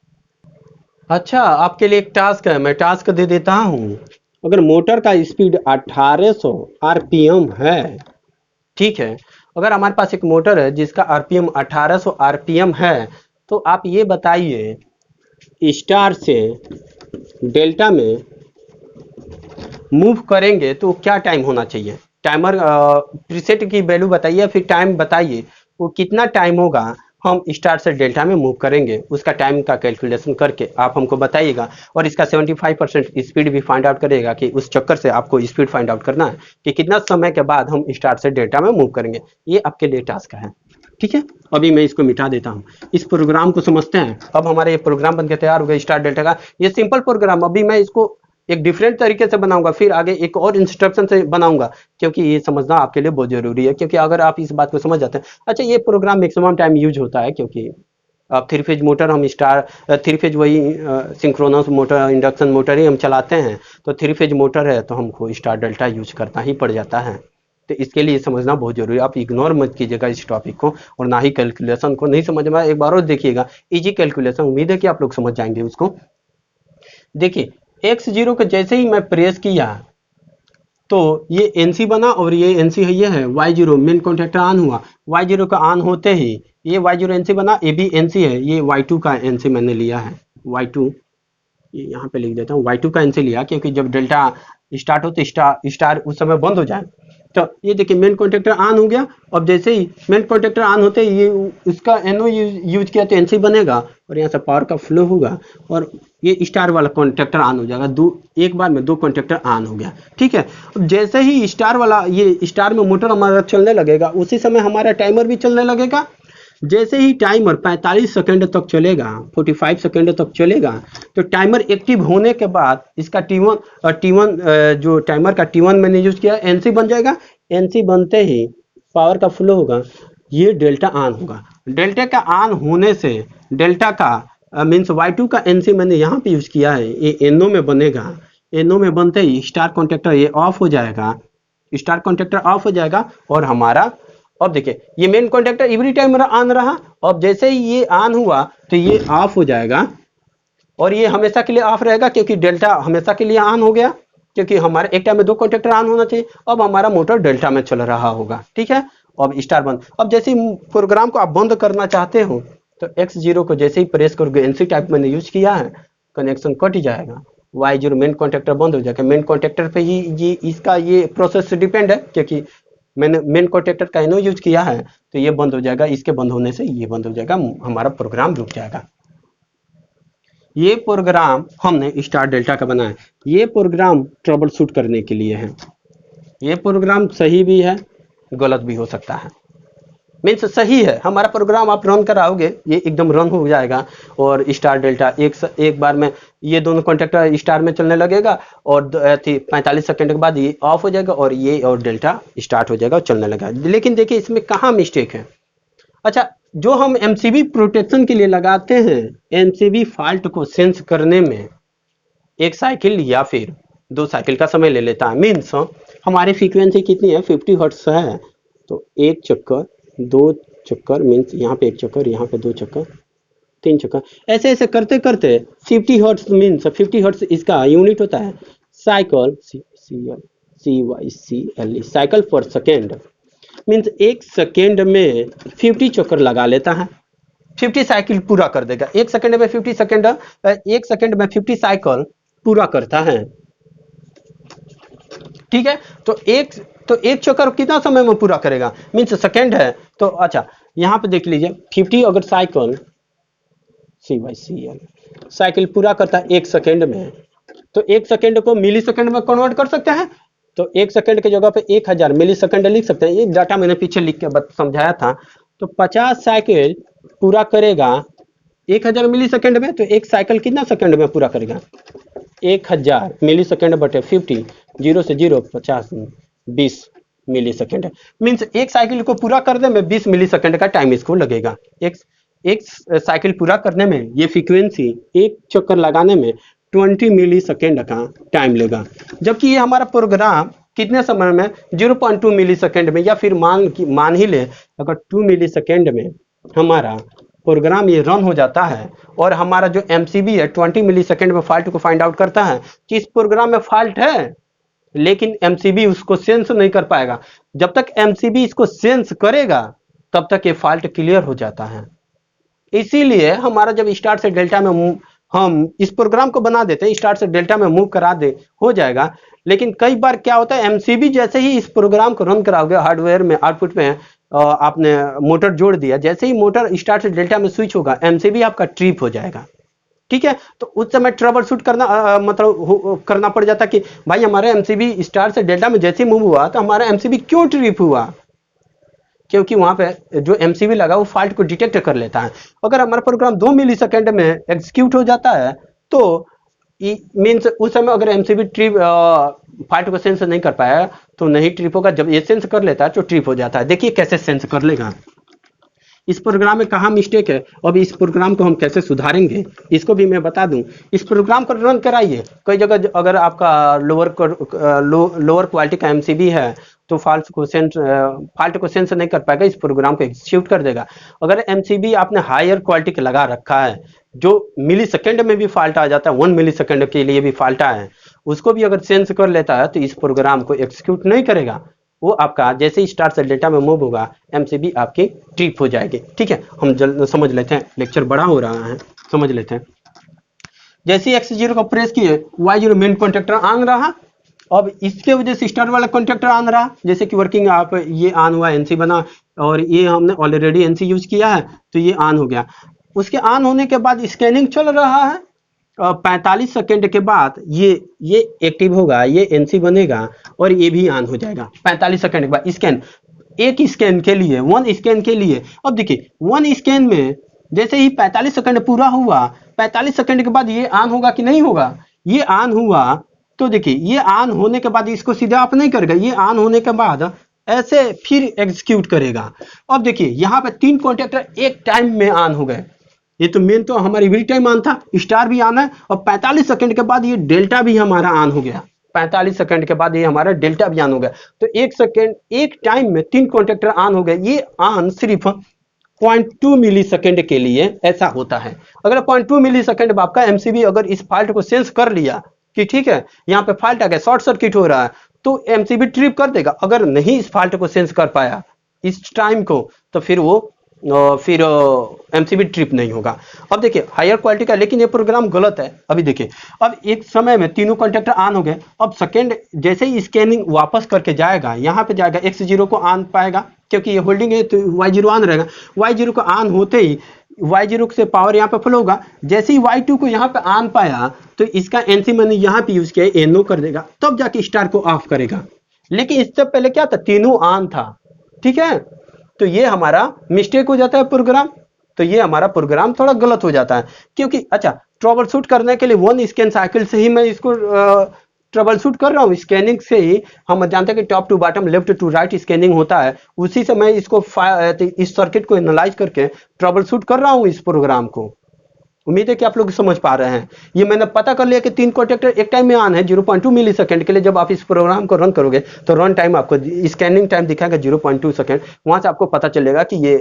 अच्छा, आपके लिए एक टास्क है, मैं टास्क दे देता हूँ। अगर मोटर का स्पीड 1800 आरपीएम है, ठीक है, अगर हमारे पास एक मोटर है जिसका आरपीएम 1800 आरपीएम है, तो आप ये बताइए स्टार से डेल्टा में मूव करेंगे तो क्या टाइम होना चाहिए। टाइमर प्रीसेट की वैल्यू बताइए, फिर टाइम बताइए वो कितना टाइम होगा हम स्टार से डेल्टा में मूव करेंगे, उसका टाइम का कैलकुलेशन करके आप हमको बताइएगा। और इसका 75% स्पीड भी फाइंड आउट करेगा कि उस चक्कर से आपको स्पीड फाइंड आउट करना है कि कितना समय के बाद हम स्टार से डेल्टा में मूव करेंगे। ये आपके लिए टास्क है। ठीक है, अभी मैं इसको मिटा देता हूँ। इस प्रोग्राम को समझते हैं। अब हमारे ये प्रोग्राम बनकर तैयार हो गया स्टार डेल्टा का। ये सिंपल प्रोग्राम, अभी मैं इसको एक डिफरेंट तरीके से बनाऊंगा, फिर आगे एक और इंस्ट्रक्शन से बनाऊंगा, क्योंकि ये समझना आपके लिए बहुत जरूरी है, क्योंकि अगर आप इस बात को समझ जाते हैं। अच्छा, ये प्रोग्राम मैक्सिमम टाइम यूज होता है क्योंकि अब 3 फेज मोटर हम 3 फेज वही सिंक्रोनस मोटर, इंडक्शन मोटर ही हम चलाते हैं, तो 3 फेज मोटर है तो हमको स्टार डेल्टा यूज करना ही पड़ जाता है। तो इसके लिए समझना बहुत जरूरी है। आप इग्नोर मत कीजिएगा इस टॉपिक को, और ना ही कैलकुलेशन को। नहीं समझ में एक बार और देखिएगा, इजी कैलकुलेशन, उम्मीद है कि आप लोग समझ जाएंगे उसको। देखिए x0 को जैसे ही मैं प्रेस किया तो ये NC बना, और ये NC है, ये है Y0 मेन कॉन्टेक्टर ऑन हुआ। Y0 का ऑन होते ही ये Y0 NC बना, ये भी NC है, ये Y2 का NC मैंने लिया है, Y2 ये यहाँ पे लिख देता हूँ, Y2 का NC लिया, क्योंकि जब डेल्टा स्टार्ट हो तो स्टार उस समय बंद हो जाए। तो ये देखिए मेन कॉन्टेक्टर ऑन हो गया। अब जैसे ही मेन कॉन्टेक्टर ऑन होते ही ये इसका NO यूज किया तो NC बनेगा, और यहाँ से पावर का फ्लो होगा, और ये स्टार वाला कॉन्टेक्टर ऑन हो जाएगा। एक बार में 2 कॉन्टेक्टर ऑन हो गया, ठीक है। अब जैसे ही स्टार वाला, ये स्टार में मोटर हमारा चलने लगेगा, उसी समय हमारा टाइमर भी चलने लगेगा। जैसे ही टाइमर 45 सेकंड तक चलेगा, 45 सेकंड तक चलेगा, तो टाइमर एक्टिव होने के बाद इसका T1 जो टाइमर का T1 मैंने यूज किया, NC बन जाएगा। NC बनते ही पावर का फ्लो होगा, ये डेल्टा ऑन होगा। डेल्टा का ऑन होने से डेल्टा का मीन्स Y2 का NC मैंने यहाँ पे यूज किया है, ये NO में बनेगा। NO में बनते ही स्टार कॉन्टेक्टर ये ऑफ हो जाएगा, स्टार कॉन्टेक्टर ऑफ हो जाएगा, और हमारा अब देखिए ये main contactor every time on रहा। अब जैसे ही ये ऑन हुआ तो ये ऑफ हो जाएगा, और ये हमेशा के लिए ऑफ रहेगा, क्योंकि डेल्टा हमेशा के लिए ऑन हो गया, क्योंकि हमारे एक टाइम में 2 कॉन्टेक्टर ऑन होना चाहिए। अब हमारा मोटर डेल्टा में चल रहा होगा, ठीक है। अब स्टार बंद। अब जैसे ही प्रोग्राम को आप बंद करना चाहते हो तो x0 को जैसे ही प्रेस करोगे, NC टाइप मैंने यूज किया है, कनेक्शन कट जाएगा, Y0 मेन कॉन्टेक्टर बंद हो जाएगा। मेन कॉन्टेक्टर पे ही ये इसका ये प्रोसेस डिपेंड है, क्योंकि मैंने मेन कॉन्टेक्टर का NO यूज किया है, तो ये बंद हो जाएगा। इसके बंद होने से ये बंद हो जाएगा, हमारा प्रोग्राम रुक जाएगा। ये प्रोग्राम हमने स्टार डेल्टा का बनाया। ये प्रोग्राम ट्रबल शूट करने के लिए है। ये प्रोग्राम सही भी है, गलत भी हो सकता है। मीन्स सही है, हमारा प्रोग्राम आप रन कराओगे ये एकदम रन हो जाएगा, और स्टार डेल्टा एक बार में ये दोनों कॉन्टेक्टर स्टार में चलने लगेगा, और 45 सेकंड के बाद ये ऑफ हो जाएगा, और ये और डेल्टा स्टार्ट हो जाएगा और चलने लगेगा। लेकिन देखिए इसमें कहाँ मिस्टेक है। अच्छा, जो हम MCB प्रोटेक्शन के लिए लगाते हैं, MCB फॉल्ट को सेंस करने में 1 साइकिल या फिर 2 साइकिल का समय ले लेता है। मीन्स हमारी फ्रीक्वेंसी कितनी है, 50 हर्ट्ज है, तो 1 चक्कर 2 चक्कर, मीन्स यहाँ पे 1 चक्कर, यहाँ पे 2 चक्कर, 3 चक्कर, ऐसे ऐसे करते करते 50 हर्ट्ज, मीन्स 50 हर्ट्ज इसका यूनिट होता है साइकिल, CYCLE साइकिल पर सेकेंड। मीन्स 1 सेकेंड में 50 चक्कर लगा लेता है, 50 साइकिल पूरा कर देगा। 1 सेकेंड में 50 साइकिल पूरा करता है, ठीक है। तो एक चक्कर कितना समय में पूरा करेगा, मीन्स सेकेंड है। तो अच्छा यहाँ पे देख लीजिए, 50 अगर साइकिल CYCL साइकिल पूरा करता है 1 सेकेंड में, तो 1 सेकेंड को मिली सेकेंड में कन्वर्ट कर सकते हैं। तो 1 सेकेंड की जगह पे 1000 मिली सेकेंड लिख सकते हैं। ये डाटा मैंने पीछे लिख के समझाया था। तो 50 साइकिल पूरा करेगा 1000 मिली सेकेंड में, तो 1 साइकिल कितना सेकेंड में पूरा करेगा, 1000 मिली सेकेंड बटे 50, 0 से 0 50, 20 मिली सेकेंड। मीन्स 1 साइकिल को पूरा करने में 20 मिली सेकेंड का टाइम इसको लगेगा। एक साइकिल पूरा करने में ये फ्रीक्वेंसी 1 चक्कर लगाने में 20 मिली सेकेंड का टाइम लेगा, जबकि ये हमारा प्रोग्राम कितने समय में 0.2 मिली सेकेंड में, या फिर मान ही ले अगर 2 मिली सेकेंड में हमारा प्रोग्राम ये रन हो जाता है, और हमारा जो MCB है 20 मिली सेकेंड में फॉल्ट को फाइंड आउट करता है कि इस प्रोग्राम में फॉल्ट है, लेकिन MCB उसको सेंस नहीं कर पाएगा। जब तक MCB इसको सेंस करेगा तब तक ये फॉल्ट क्लियर हो जाता है। इसीलिए हमारा जब स्टार से डेल्टा में हम इस प्रोग्राम को बना देते हैं, स्टार से डेल्टा में मूव करा दे हो जाएगा। लेकिन कई बार क्या होता है, MCB जैसे ही इस प्रोग्राम को रन कराओगे, हार्डवेयर में आउटपुट में आपने मोटर जोड़ दिया, जैसे ही मोटर स्टार से डेल्टा में स्विच होगा MCB आपका ट्रिप हो जाएगा, ठीक है। तो उस समय ट्रबल शूट करना मतलब करना पड़ जाता कि भाई हमारा MCB स्टार से डेल्टा में जैसे ही मूव हुआ तो हमारा MCB क्यों ट्रिप हुआ, क्योंकि वहां पे जो MCB लगा वो फॉल्ट को डिटेक्ट कर लेता है। अगर हमारा प्रोग्राम 2 मिली सेकेंड में एग्जीक्यूट हो जाता है तो मीन्स उस समय अगर MCB ट्रिप फॉल्ट को सेंस नहीं कर पाया तो नहीं ट्रिप होगा। जब ये सेंस कर लेता है तो ट्रिप हो जाता है। देखिए कैसे सेंस कर लेगा। इस प्रोग्राम में कहाँ मिस्टेक है, अब इस प्रोग्राम को हम कैसे सुधारेंगे इसको भी मैं बता दूं। इस प्रोग्राम को रन कराइए। कई जगह अगर आपका लोअर क्वालिटी का MCB है तो फॉल्ट को सेंस नहीं कर पाएगा, इस प्रोग्राम को एग्जीक्यूट कर देगा। अगर एमसीबी आपने हायर क्वालिटी का लगा रखा है, जो मिली सेकेंड में भी फॉल्ट आ जाता है, 1 मिली सेकेंड के लिए भी फॉल्ट आए, उसको भी अगर सेंस कर लेता है तो इस प्रोग्राम को एग्जीक्यूट नहीं करेगा। वो आपका जैसे ही स्टार से डेल्टा में मूव होगा, एमसीबी आपकी ट्रिप हो जाएगी। ठीक है, हम जल्द समझ लेते हैं, लेक्चर बड़ा हो रहा है, समझ लेते हैं। जैसे ही x0 को प्रेस किए, y0 मेन कॉन्ट्रैक्टर ऑन रहा, अब इसके वजह से स्टार वाला कॉन्ट्रैक्टर ऑन रहा, जैसे कि वर्किंग आप ये ऑन हुआ, एनसी बना, और ये हमने ऑलरेडी एनसी यूज किया है तो ये ऑन हो गया। उसके ऑन होने के बाद स्कैनिंग चल रहा है, 45 सेकेंड के बाद ये एक्टिव होगा, ये एनसी बनेगा और ये भी ऑन हो जाएगा 45 सेकेंड के बाद। स्कैन एक स्कैन के लिए, 1 स्कैन के लिए, अब देखिए 1 स्कैन में जैसे ही 45 सेकंड पूरा हुआ, 45 सेकंड के बाद ये ऑन होगा कि नहीं होगा? ये ऑन हुआ तो देखिए ये ऑन होने के बाद इसको सीधा ऑफ नहीं करेगा, ये ऑन होने के बाद ऐसे फिर एग्जीक्यूट करेगा। अब देखिए यहाँ पे 3 कॉन्ट्रैक्टर एक टाइम में ऑन हो गए। ये तो मेन तो हमारी एवरी टाइम ऑन था, स्टार भी ऑन है, और 45 सेकंड के बाद ये डेल्टा भी हमारा ऑन हो गया। 45 सेकंड के बाद ये हमारा डेल्टा भी ऑन हो गया। तो एक टाइम में 3 कॉन्ट्रैक्टर ऑन हो गए। ये ऑन सिर्फ 0.2 मिली सेकेंड के लिए ऐसा होता है। अगर 0.2 मिली सेकेंड में आपका एमसीबी अगर इस फॉल्ट को सेंस कर लिया कि ठीक है यहाँ पे फॉल्ट आ गया, शॉर्ट सर्किट हो रहा है, तो एमसीबी ट्रिप कर देगा। अगर नहीं इस फॉल्ट को सेंस कर पाया इस टाइम को, तो फिर वो एमसीबी ट्रिप नहीं होगा। अब देखिए हायर क्वालिटी का, लेकिन ये प्रोग्राम गलत है। अभी देखिए, अब एक समय में तीनों कॉन्ट्रैक्टर ऑन हो गए। अब सेकेंड जैसे ही स्कैनिंग वापस करके जाएगा, यहाँ पे जाएगा, x0 को ऑन पाएगा क्योंकि ये होल्डिंग है तो y0 ऑन रहेगा। y0 को ऑन होते ही y0 से पावर यहाँ पे फ्लो होगा। जैसे ही y2 को यहाँ पे ऑन पाया तो इसका एनसी मैंने यहाँ पे यूज किया, एनो कर देगा, तब जाके स्टार को ऑफ करेगा। लेकिन इससे पहले क्या था, तीनों ऑन था। ठीक है, तो ये हमारा मिस्टेक हो जाता है प्रोग्राम। तो ये हमारा प्रोग्राम थोड़ा गलत हो जाता है, क्योंकि अच्छा ट्रबल शूट करने के लिए 1 स्कैन साइकिल से ही मैं इसको ट्रबल शूट कर रहा हूँ। स्कैनिंग से ही हम जानते हैं कि top to bottom, left to right scanning होता है, उसी से मैं इसको इस सर्किट को एनालाइज करके ट्रबल शूट कर रहा हूँ इस प्रोग्राम को। उम्मीद है कि आप लोग समझ पा रहे हैं। ये मैंने पता कर लिया कि 3 कॉन्ट्रैक्टर एक टाइम में ऑन है 0.2 मिली सेकेंड के लिए। जब आप इस प्रोग्राम को रन करोगे तो रन टाइम आपको स्कैनिंग टाइम दिखाएगा 0.2 सेकेंड। वहां से आपको पता चलेगा कि ये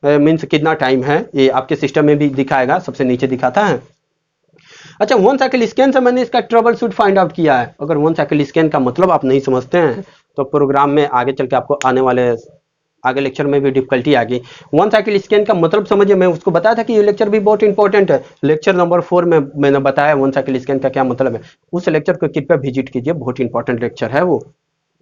मीन्स कितना टाइम है, ये आपके सिस्टम में भी दिखाएगा, सबसे नीचे दिखाता है। अच्छा, 1 साइकिल स्कैन से मैंने इसका ट्रबल शूट फाइंड आउट किया है। अगर 1 साइकिल स्कैन का मतलब आप नहीं समझते हैं तो प्रोग्राम में आगे चल के आपको आने वाले आगे लेक्चर में भी डिफिकल्टी आ गई। 1 साइकिल स्कैन का मतलब समझिए, मैं उसको बताया था कि ये लेक्चर भी बहुत इंपॉर्टेंट है। लेक्चर नंबर 4 में मैंने बताया 1 साइकिल स्कैन का क्या मतलब है। उस लेक्चर को कृपया विजिट कीजिए, बहुत इंपॉर्टेंट लेक्चर है वो।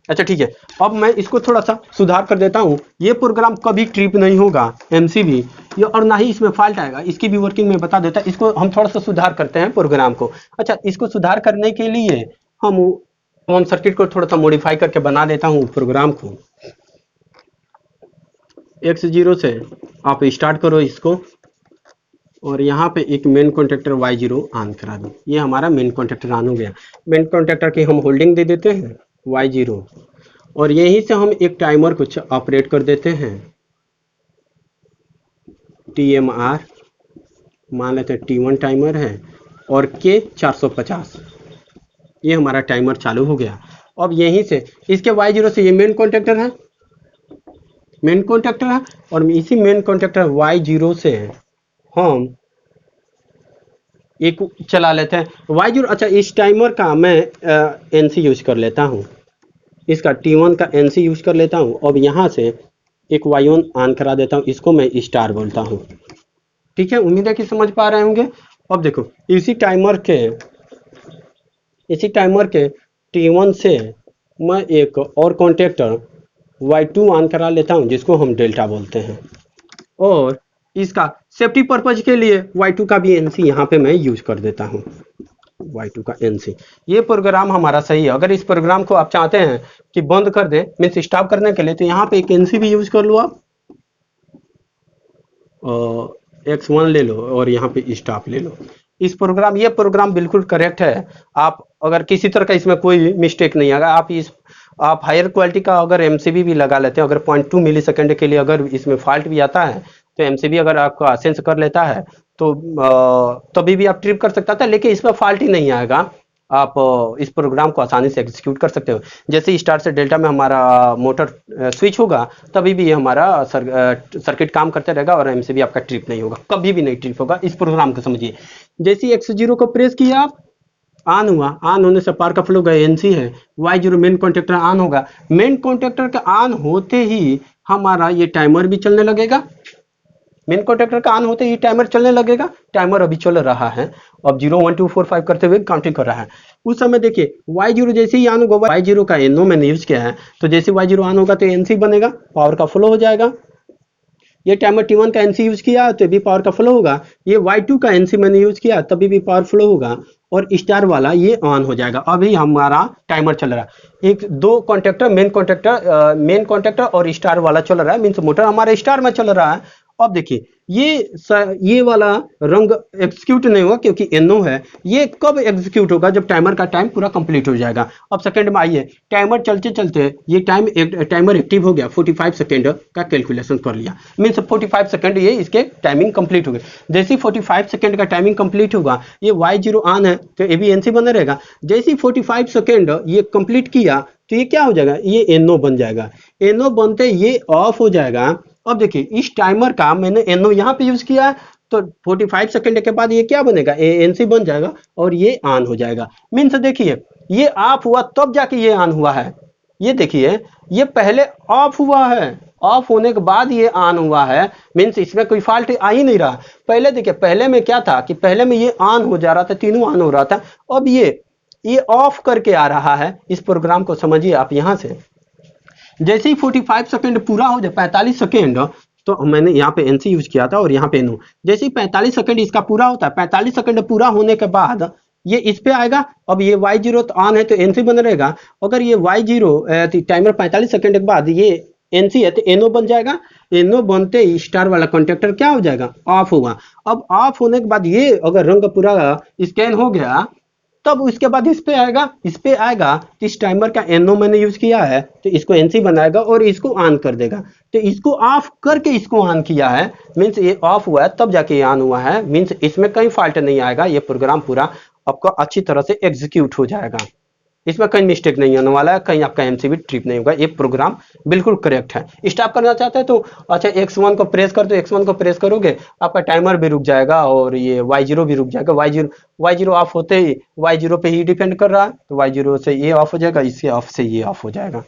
अच्छा ठीक है, अब मैं इसको थोड़ा सा सुधार कर देता हूँ। ये प्रोग्राम कभी ट्रिप नहीं होगा एमसीबी, और ना ही इसमें फॉल्ट आएगा। इसकी भी वर्किंग में बता देता, इसको हम थोड़ा सा सुधार करते हैं प्रोग्राम को। अच्छा, इसको सुधार करने के लिए हम सर्किट को थोड़ा सा मॉडिफाई करके बना देता हूँ प्रोग्राम को। x0 से आप स्टार्ट करो इसको, और यहाँ पे एक मेन कॉन्ट्रैक्टर y0 ऑन करा दो। ये हमारा मेन कॉन्ट्रैक्टर ऑन हो गया। मेन कॉन्ट्रैक्टर की हम होल्डिंग दे देते हैं y0, और यहीं से हम एक टाइमर कुछ ऑपरेट कर देते हैं TMR, मान लेते हैं T1 टाइमर है, और K 450। ये हमारा टाइमर चालू हो गया। अब यहीं से इसके y0 से ये मेन कॉन्ट्रैक्टर है, और इसी मेन कॉन्ट्रैक्टर y0 से हम एक चला लेते हैं y0। अच्छा, इस टाइमर का मैं NC यूज कर लेता हूँ, इसका T1 का NC यूज कर लेता हूँ। अब यहाँ से एक y1 ऑन करा देता हूँ, इसको मैं स्टार बोलता हूँ। ठीक है, उम्मीद है कि समझ पा रहे होंगे। अब देखो इसी टाइमर के T1 से मैं एक और कॉन्ट्रैक्टर y2 ऑन करा लेता हूं, जिसको हम डेल्टा बोलते हैं, और इसका सेफ्टी पर्पज के लिए y2 का भी NC यहाँ पे मैं यूज कर देता हूँ, y2 का NC। ये प्रोग्राम हमारा सही है। अगर इस प्रोग्राम को आप चाहते हैं कि बंद कर दे, मीन्स स्टॉप करने के लिए, तो यहाँ पे एक NC भी यूज कर लो आप, x1 ले लो और यहाँ पे स्टॉप ले लो। ये प्रोग्राम बिल्कुल करेक्ट है। आप अगर किसी तरह का इसमें कोई मिस्टेक नहीं आएगा। आप हायर क्वालिटी का अगर एमसीबी भी लगा लेते हैं, अगर 0.2 मिली सेकेंड के लिए अगर इसमें फॉल्ट भी आता है तो एमसीबी अगर आपका सेंस कर लेता है तो तभी भी आप ट्रिप कर सकता था, लेकिन इसमें फॉल्ट ही नहीं आएगा। आप इस प्रोग्राम को आसानी से एग्जीक्यूट कर सकते हो। जैसे स्टार से डेल्टा में हमारा मोटर स्विच होगा, तभी भी ये हमारा सर्किट काम करते रहेगा और एमसीबी आपका ट्रिप नहीं होगा, कभी भी नहीं ट्रिप होगा। इस प्रोग्राम को समझिए, जैसे ही X0 को प्रेस किया आप, ऑन हुआ, ऑन होने से पावर का फ्लो गया, एनसी है, Y0 मेन कॉन्टेक्टर ऑन होगा। मेन कॉन्टेक्टर के ऑन होते ही हमारा ये टाइमर भी चलने लगेगा। मेन कॉन्टेक्टर का ऑन होते ही टाइमर चलने लगेगा। टाइमर अभी चल रहा है, अब 0 1 2 4 5 करते हुए काउंटिंग कर रहा है। उस समय देखिए Y0 जैसे ही ऑन होगा, Y0 का एनओ मैंने यूज किया है, तो जैसे Y0 ऑन होगा तो एनसी बनेगा, पावर का फ्लो हो जाएगा। ये टाइमर T1 का एनसी यूज किया तो भी पावर का फ्लो होगा। ये Y2 का एनसी मैंने यूज किया तभी भी पावर फ्लो होगा, और स्टार वाला ये ऑन हो जाएगा। अभी हमारा टाइमर चल रहा है, एक दो कॉन्टेक्टर, मेन कॉन्टेक्टर और स्टार वाला चल रहा है, मीन्स मोटर हमारा स्टार में चल रहा है। अब देखिए ये वाला रंग एग्जीक्यूट नहीं हुआ क्योंकि एनओ है। ये कब एग्जीक्यूट होगा? जब टाइमर का टाइम पूरा कंप्लीट हो जाएगा। अब सेकंड में आइए, टाइमर चलते चलते ये टाइमर एक्टिव हो गया, 45 सेकंड का कैलकुलेशन कर लिया, मीन्स 45 सेकंड ये इसके टाइमिंग कंप्लीट हो गई। जैसे ही 45 सेकंड का टाइमिंग कंप्लीट होगा, ये Y0 ऑन है तो ये भी एनसी बना रहेगा। जैसे ही 45 सेकंड ये कंप्लीट किया तो ये क्या हो जाएगा? ये एनओ बन जाएगा। एनओ बनते ये ऑफ हो जाएगा। अब देखिए इस टाइमर का मैंने एनओ यहाँ पे यूज किया है, तो 45 सेकंड के बाद ये क्या बनेगा? एएनसी बन जाएगा और ये ऑन हो जाएगा। मीन्स देखिए ये ऑफ हुआ तब जाके ये ऑन हुआ है। ये देखिए ये पहले ऑफ हुआ है, ऑफ होने के बाद ये ऑन हुआ है, मीन्स इसमें कोई फॉल्ट आ ही नहीं रहा। पहले देखिए, पहले में क्या था कि पहले में ये ऑन हो जा रहा था, तीनों ऑन हो रहा था। अब ये ऑफ करके आ रहा है। इस प्रोग्राम को समझिए आप। यहाँ से जैसे ही 45 सेकंड पूरा हो जाए, 45 सेकंड, तो मैंने यहाँ पे एनसी यूज किया था और यहाँ पे नो, जैसे ही 45 सेकंड इसका पूरा होता है, 45 सेकंड पूरा होने के बाद ये इस पे आएगा। अब ये Y0 तो ऑन है तो एनसी बन रहेगा। अगर ये Y0 टाइमर 45 सेकंड के बाद ये एनसी है तो एनओ बन जाएगा। एनओ बनते ही स्टार वाला कॉन्टेक्टर क्या हो जाएगा? ऑफ होगा। अब ऑफ होने के बाद ये अगर रंग पूरा स्कैन हो गया, तब उसके बाद इस पे आएगा। इस पे आएगा तो इस टाइमर का एनओ मैंने यूज किया है तो इसको एनसी बनाएगा और इसको ऑन कर देगा। तो इसको ऑफ करके इसको ऑन किया है, मीन्स ये ऑफ हुआ है तब जाके ये ऑन हुआ है। मीन्स इसमें कहीं फॉल्ट नहीं आएगा। ये प्रोग्राम पूरा आपका अच्छी तरह से एग्जीक्यूट हो जाएगा। इसमें कहीं मिस्टेक नहीं होने वाला है, कहीं आपका एमसीबी ट्रिप नहीं होगा। ये प्रोग्राम बिल्कुल करेक्ट है। स्टॉप करना चाहते हैं तो अच्छा X1 को प्रेस कर दो। X1 को प्रेस करोगे आपका टाइमर भी रुक जाएगा और ये Y0 भी रुक जाएगा। Y0 ऑफ होते ही Y0 पे ही डिपेंड कर रहा है, तो Y0 से ये ऑफ हो जाएगा, इससे ऑफ से ये ऑफ हो जाएगा।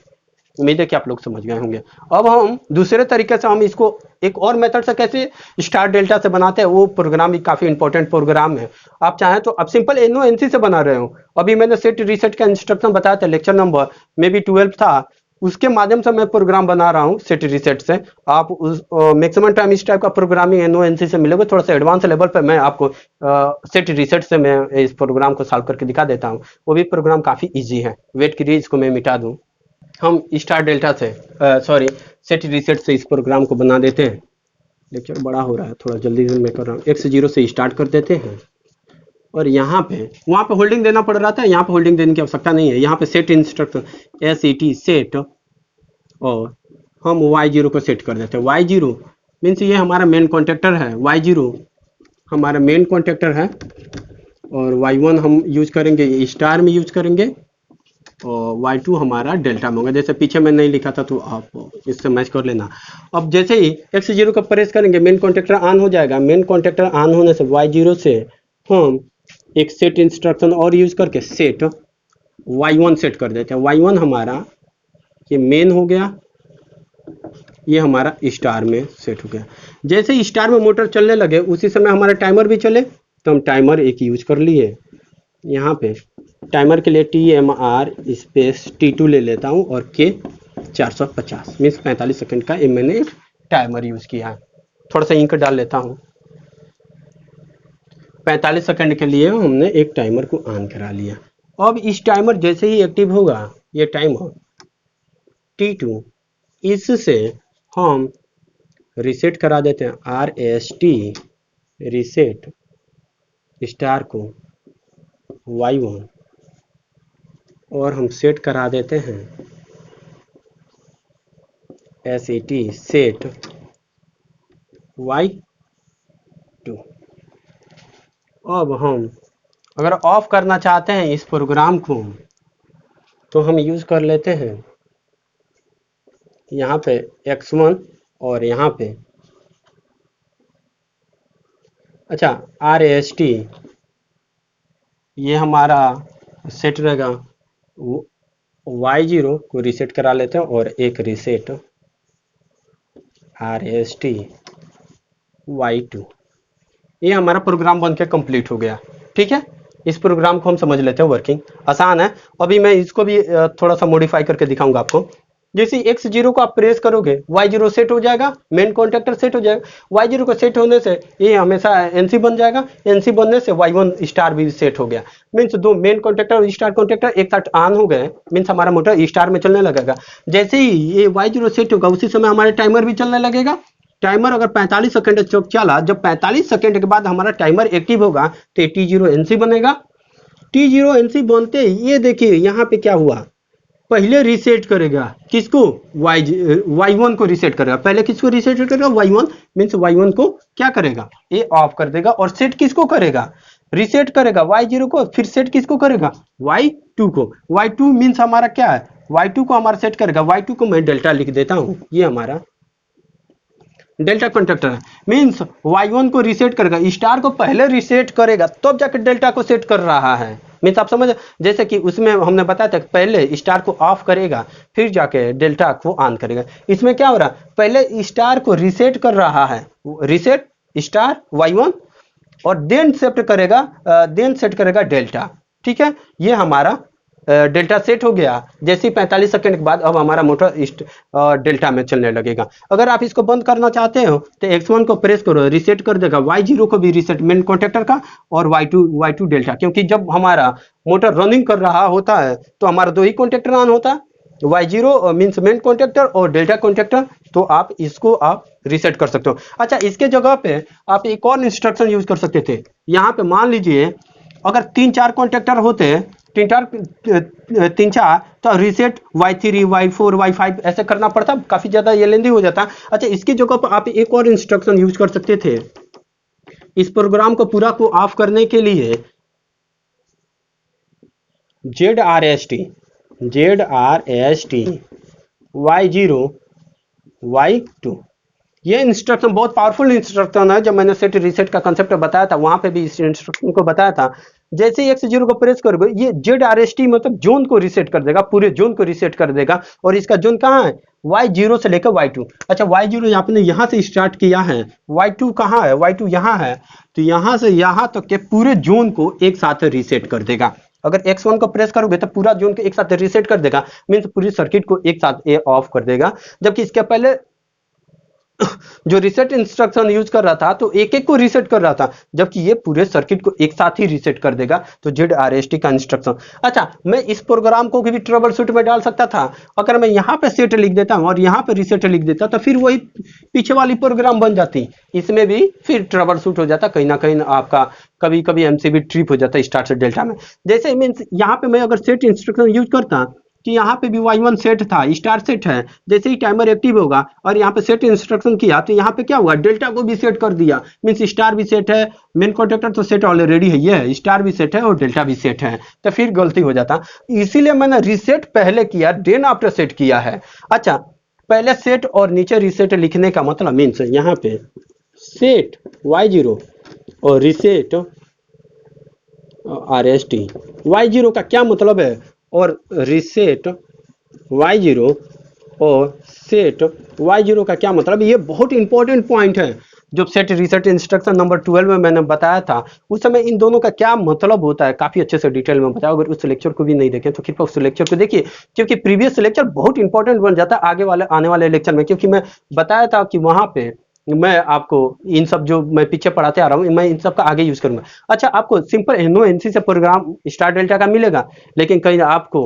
उम्मीद है कि आप लोग समझ गए होंगे। अब हम दूसरे तरीके से हम इसको एक और मेथड से कैसे स्टार डेल्टा से बनाते हैं, वो प्रोग्राम भी काफी इंपॉर्टेंट प्रोग्राम है। आप चाहें तो अब सिंपल एनओ एनसी से बना रहे हो। अभी मैंने सेट रीसेट का इंस्ट्रक्शन बताया था, लेक्चर नंबर में भी 12 था, उसके माध्यम से मैं प्रोग्राम बना रहा हूँ सेट रीसेट से। आप उस मैक्सिमम टाइम इस टाइप का प्रोग्रामिंग एनओ एनसी से मिलेगा। थोड़ा सा एडवांस लेवल पर मैं आपको सेट रीसेट से मैं इस प्रोग्राम को सॉल्व करके दिखा देता हूँ। वो भी प्रोग्राम काफी ईजी है। वेट करिए, इसको मैं मिटा दूँ। हम स्टार डेल्टा से सॉरी सेट रीसेट से इस प्रोग्राम को बना देते हैं। लेक्चर बड़ा हो रहा है, थोड़ा जल्दी से मैं कर रहा हूँ। X0 से स्टार्ट कर देते हैं और यहाँ पे वहाँ पे होल्डिंग देना पड़ रहा था, यहाँ पे होल्डिंग देने की आवश्यकता नहीं है। यहाँ पे सेट इंस्ट्रक्शन SET सेट, और हम Y0 को सेट कर देते हैं। Y0 मीन्स ये हमारा मेन कॉन्टेक्टर है। Y0 हमारा मेन कॉन्टेक्टर है और Y1 हम यूज करेंगे स्टार में यूज करेंगे और Y2 हमारा डेल्टा में होगा। जैसे पीछे मैं नहीं लिखा था तो आप इससे मैच कर लेना। अब जैसे ही X0 को प्रेस करेंगे मेन कॉन्टेक्टर ऑन हो जाएगा। मेन कॉन्टेक्टर ऑन होने से Y0 से हम एक सेट इंस्ट्रक्शन और यूज करके सेट Y1 सेट कर देते हैं। Y1 हमारा ये मेन हो गया, ये हमारा स्टार में सेट हो गया। जैसे ही स्टार में मोटर चलने लगे उसी समय हमारा टाइमर भी चले, तो हम टाइमर एक यूज कर लिए। यहाँ पे टाइमर के लिए TMR स्पेस T2 ले लेता हूँ और K 450 मीन्स 45 सेकंड का मैंने एक टाइमर यूज किया है। थोड़ा सा इंक डाल लेता हूँ। 45 सेकंड के लिए हमने एक टाइमर को ऑन करा लिया। अब इस टाइमर जैसे ही एक्टिव होगा ये टाइमर T2, इससे हम रीसेट करा देते हैं। RST रीसेट स्टार को Y1 और हम सेट करा देते हैं SET सेट Y2। अब हम अगर ऑफ करना चाहते हैं इस प्रोग्राम को तो हम यूज कर लेते हैं यहाँ पे x1 और यहाँ पे अच्छा RST, ये हमारा सेट रहेगा। Y0 को रीसेट करा लेते हैं और एक रीसेट RST Y2, ये हमारा प्रोग्राम बन के कंप्लीट हो गया। ठीक है, इस प्रोग्राम को हम समझ लेते हैं, वर्किंग आसान है। अभी मैं इसको भी थोड़ा सा मॉडिफाई करके दिखाऊंगा आपको। जैसे x0 को आप प्रेस करोगे y0 सेट हो जाएगा, मेन कॉन्टेक्टर सेट हो जाएगा। y0 को सेट होने से ये हमेशा NC बन जाएगा, NC बनने से y1 स्टार भी सेट हो गया। मीन्स दो मेन कॉन्टेक्टर और स्टार कॉन्टेक्टर एक साथ ऑन हो गए, मीन्स हमारा मोटर स्टार में चलने लगेगा। जैसे ही ये y0 सेट होगा उसी समय हमारे टाइमर भी चलने लगेगा। टाइमर अगर 45 सेकंड चला, जब 45 सेकंड के बाद हमारा टाइमर एक्टिव होगा तो T0 NC बनेगा। T0 NC बनते ही ये देखिए यहाँ पे क्या हुआ, पहले रीसेट करेगा किसको, y1 को रीसेट करेगा। पहले किसको रीसेट करेगा, y1, मीन्स y1 को क्या करेगा, ये ऑफ कर देगा। और सेट किसको करेगा, रीसेट करेगा y0 को, फिर सेट किसको करेगा, y2 को। y2 मीन्स हमारा क्या है, y2 को हमारा सेट करेगा। y2 को मैं डेल्टा लिख देता हूँ, ये हमारा डेल्टा कॉन्ट्रैक्टर है। मीन्स y1 को रीसेट करेगा, स्टार को पहले रीसेट करेगा तब जाके डेल्टा को सेट कर रहा है। मीन्स आप समझ, जैसे कि उसमें हमने बताया था पहले स्टार को ऑफ करेगा फिर जाके डेल्टा को ऑन करेगा। इसमें क्या हो रहा है, पहले स्टार को रीसेट कर रहा है, रीसेट स्टार y1 और देन सेट करेगा डेल्टा। ठीक है, ये हमारा डेल्टा सेट हो गया। जैसे ही 45 सेकंड के बाद अब हमारा मोटर डेल्टा में चलने लगेगा। अगर आप इसको बंद करना चाहते हो तो x1 को प्रेस करो, रीसेट कर देगा। y0 को भी रीसेट, मेन कॉन्टेक्टर का, और y2 डेल्टा, क्योंकि जब हमारा मोटर रनिंग कर रहा होता है तो हमारा दो ही कॉन्टेक्टर ऑन होता है, y0 मीन्स मेन कॉन्टेक्टर और डेल्टा कॉन्टेक्टर। तो आप इसको आप रीसेट कर सकते हो। अच्छा, इसके जगह पे आप एक और इंस्ट्रक्शन यूज कर सकते थे। यहाँ पे मान लीजिए अगर 3-4 कॉन्टेक्टर होते, 3-4 तो रीसेट y3 y4 y5 ऐसे करना पड़ता, काफी ज्यादा ये लेंदी हो जाता। अच्छा, इसकी जगह पर आप एक और इंस्ट्रक्शन यूज कर सकते थे। इस प्रोग्राम को पूरा को ऑफ करने के लिए ZRST y0 y2, ये इंस्ट्रक्शन बहुत पावरफुल इंस्ट्रक्शन है। जब मैंने सेट रीसेट का कंसेप्ट बताया था वहां पे भी इस इंस्ट्रक्शन को बताया था। जैसे ही x0 को प्रेस करोगे ये ZRST मतलब जोन को रीसेट कर देगा, पूरे जोन को रीसेट कर देगा। और इसका जोन कहाँ है, y0 से लेकर y2। अच्छा, y0 आपने यहाँ से स्टार्ट किया है, y2 कहाँ है, y2 यहाँ है, तो यहाँ से यहाँ तक के पूरे जोन को एक साथ रीसेट कर देगा। अगर x1 को प्रेस करोगे तो पूरा जोन को एक साथ रीसेट कर देगा, मीन्स पूरी सर्किट को एक साथ ये ऑफ कर देगा। जबकि इसके पहले जो रीसेट इंस्ट्रक्शन यूज कर रहा था तो एक एक को रीसेट कर रहा था, जबकि ये पूरे सर्किट को एक साथ ही रीसेट कर देगा। तो ZRST का इंस्ट्रक्शन। अच्छा, मैं इस प्रोग्राम को भी ट्रबल शूट में डाल सकता था। अगर मैं यहाँ पे सेट लिख देता हूँ और यहाँ पे रीसेट लिख देता तो फिर वही पीछे वाली प्रोग्राम बन जाती, इसमें भी फिर ट्रबल शूट हो जाता। कहीं ना कहीं आपका कभी कभी MCB ट्रिप हो जाता स्टार्ट से डेल्टा में। जैसे मीन्स यहाँ पे मैं अगर सेट इंस्ट्रक्शन यूज करता कि यहाँ पे भी y1 सेट था, स्टार सेट है, जैसे ही टाइमर एक्टिव होगा और यहाँ पे सेट इंस्ट्रक्शन किया तो यहाँ पे क्या हुआ, डेल्टा को भी सेट कर दिया। मीन्स स्टार भी सेट है, मेन कॉन्टेक्टर तो सेट ऑलरेडी है, ये स्टार भी सेट है और डेल्टा भी सेट है, तो फिर गलती हो जाता। इसीलिए मैंने रीसेट पहले किया, देन आफ्टर सेट किया है। अच्छा, पहले सेट और नीचे रीसेट लिखने का मतलब मीन्स यहाँ पे सेट y0 और रीसेट RST। y0 का क्या मतलब है और रीसेट y0 और सेट y0 का क्या मतलब, ये बहुत इंपॉर्टेंट पॉइंट है। जो सेट रीसेट इंस्ट्रक्शन नंबर 12 में मैंने बताया था उस समय इन दोनों का क्या मतलब होता है काफी अच्छे से डिटेल में बताया। अगर उस लेक्चर को भी नहीं देखें तो कृपया उस लेक्चर को देखिए, क्योंकि प्रीवियस लेक्चर बहुत इंपॉर्टेंट बन जाता है आने वाले लेक्चर में। क्योंकि मैं बताया था कि वहां पे मैं आपको इन सब जो मैं पीछे पढ़ाते आ रहा हूँ मैं इन सब का आगे यूज करूंगा। अच्छा, आपको सिंपल नो NC से प्रोग्राम स्टार डेल्टा का मिलेगा, लेकिन कहीं आपको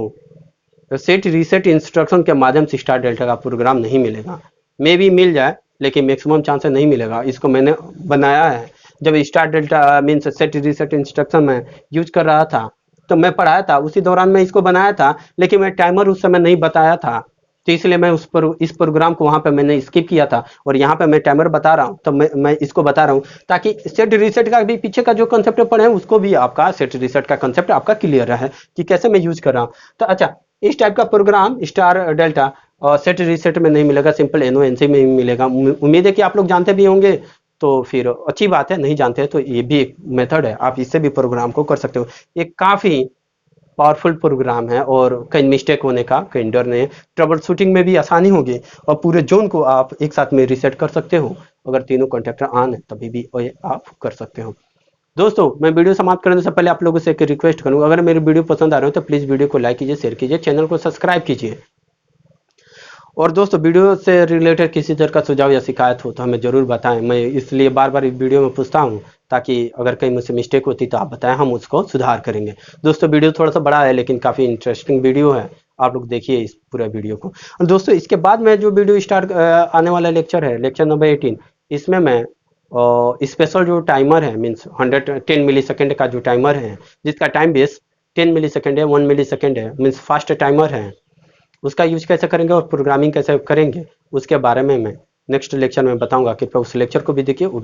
सेट रीसेट इंस्ट्रक्शन के माध्यम से स्टार डेल्टा का प्रोग्राम नहीं मिलेगा। मे भी मिल जाए लेकिन मैक्सिमम चांस नहीं मिलेगा। इसको मैंने बनाया है जब star delta means set reset instruction में यूज कर रहा था तो मैं पढ़ाया था, उसी दौरान मैं इसको बनाया था, लेकिन मैं टाइमर उस समय नहीं बताया था। तो इसलिए मैं इस प्रोग्राम को वहां पे मैंने स्किप किया था, और यहाँ पे मैं टाइमर बता रहा हूँ, तो मैं इसको बता रहा हूँ ताकि सेट रीसेट का भी पीछे का जो कंसेप्ट पढ़े हैं उसको भी आपका सेट रीसेट का कंसेप्ट आपका क्लियर रहे कि कैसे मैं यूज कर रहा हूँ। तो अच्छा, इस टाइप का प्रोग्राम स्टार डेल्टा और सेट रीसेट में नहीं मिलेगा, सिंपल एनओएनसी में ही मिलेगा। उम्मीद है कि आप लोग जानते भी होंगे, तो फिर अच्छी बात है। नहीं जानते हैं तो ये भी एक मेथड है, आप इससे भी प्रोग्राम को कर सकते हो। एक काफी पावरफुल प्रोग्राम है, और कहीं मिस्टेक होने का कहीं डर नहीं है, ट्रबल शूटिंग में भी आसानी होगी, और पूरे जोन को आप एक साथ में रीसेट कर सकते हो। अगर तीनों कॉन्ट्रैक्टर ऑन है तभी भी ये आप कर सकते हो। दोस्तों, मैं वीडियो समाप्त करने से पहले आप लोगों से एक रिक्वेस्ट करूंगा, अगर मेरी वीडियो पसंद आ रहे हो तो प्लीज़ वीडियो को लाइक कीजिए, शेयर कीजिए, चैनल को सब्सक्राइब कीजिए। और दोस्तों, वीडियो से रिलेटेड किसी तरह का सुझाव या शिकायत हो तो हमें ज़रूर बताएं। मैं इसलिए बार बार वीडियो में पूछता हूं ताकि अगर कहीं मुझसे मिस्टेक होती तो आप बताएं, हम उसको सुधार करेंगे। दोस्तों, वीडियो थोड़ा सा बड़ा है लेकिन काफ़ी इंटरेस्टिंग वीडियो है, आप लोग देखिए इस पूरा वीडियो को। और दोस्तों, इसके बाद में जो वीडियो स्टार्ट आने वाला लेक्चर है, लेक्चर नंबर 18, इसमें मैं स्पेशल जो टाइमर है, मीन्स 110 मिली सेकेंड का जो टाइमर है, जिसका टाइम बेस 10 मिली सेकेंड है, 1 मिली सेकेंड है, मीन्स फास्ट टाइमर है, उसका यूज कैसे करेंगे और प्रोग्रामिंग कैसे करेंगे उसके बारे में मैं नेक्स्ट लेक्चर में बताऊंगा। कृपया उस लेक्चर को भी देखिए।